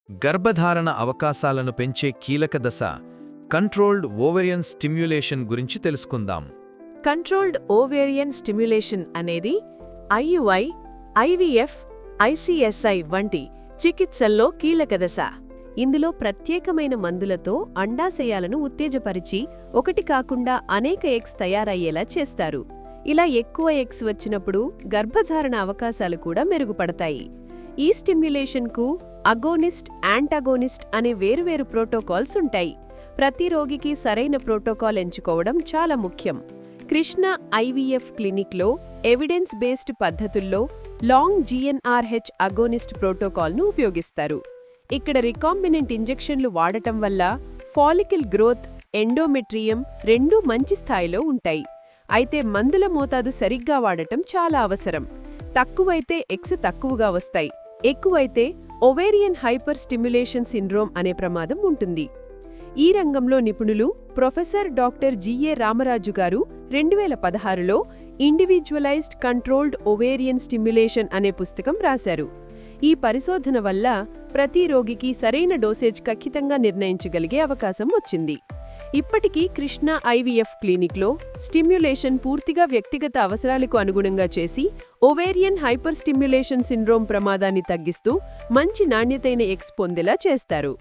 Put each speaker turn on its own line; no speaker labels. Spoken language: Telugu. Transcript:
గర్భధారణ అవకాశాలను పెంచే కీలక దశ కంట్రోల్డ్ ఓవేరియన్ స్టిమ్యులేషన్ గురించి తెలుసుకుందాం.
కంట్రోల్డ్ ఓవేరియన్ స్టిమ్యులేషన్ అనేది ఐయుఐ, ఐవీఎఫ్, ఐసీఎస్ఐ వంటి చికిత్సల్లో కీలక దశ. ఇందులో ప్రత్యేకమైన మందులతో అండాశయాలను ఉత్తేజపరిచి ఒకటి కాకుండా అనేక ఎగ్స్ తయారయ్యేలా చేస్తారు. ఇలా ఎక్కువ ఎగ్స్ వచ్చినప్పుడు గర్భధారణ అవకాశాలు కూడా మెరుగుపడతాయి. ఈ స్టిమ్యులేషన్కు అగోనిస్ట్, యాంటాగోనిస్ట్ అనే వేరువేరు ప్రోటోకాల్స్ ఉంటాయి. ప్రతి రోగికి సరైన ప్రోటోకాల్ ఎంచుకోవడం చాలా ముఖ్యం. కృష్ణ ఐవీఎఫ్ క్లినిక్లో ఎవిడెన్స్ బేస్డ్ పద్ధతుల్లో లాంగ్ జీఎన్ఆర్హెచ్ అగోనిస్ట్ ప్రోటోకాల్ను ఉపయోగిస్తారు. ఇక్కడ రికాంబినెంట్ ఇంజెక్షన్లు వాడటం వల్ల ఫాలికల్ గ్రోత్, ఎండోమెట్రియం రెండూ మంచి స్థాయిలో ఉంటాయి. అయితే మందుల మోతాదు సరిగ్గా వాడటం చాలా అవసరం. తక్కువైతే ఎగ్స్ తక్కువగా వస్తాయి, ఎక్కువైతే ఓవేరియన్ హైపర్ స్టిమ్యులేషన్ సిండ్రోమ్ అనే ప్రమాదం ఉంటుంది. ఈ రంగంలో నిపుణులు ప్రొఫెసర్ డాక్టర్ జిఏ రామరాజు గారు 2016లో ఇండివిజువలైజ్డ్ కంట్రోల్డ్ ఓవేరియన్ స్టిమ్యులేషన్ అనే పుస్తకం రాశారు. ఈ పరిశోధన వల్ల ప్రతి రోగికి సరైన డోసేజ్ ఖచ్చితంగా నిర్ణయించగలిగే అవకాశం వచ్చింది. ఇప్పటికీ కృష్ణ ఐవీఎఫ్ క్లినిక్లో స్టిమ్యులేషన్ పూర్తిగా వ్యక్తిగత అవసరాలకు అనుగుణంగా చేసి ఓవేరియన్ హైపర్ స్టిమ్యులేషన్ సిండ్రోమ్ ప్రమాదాన్ని తగ్గిస్తూ మంచి నాణ్యతైన ఎగ్స్ పొందేలా చేస్తారు.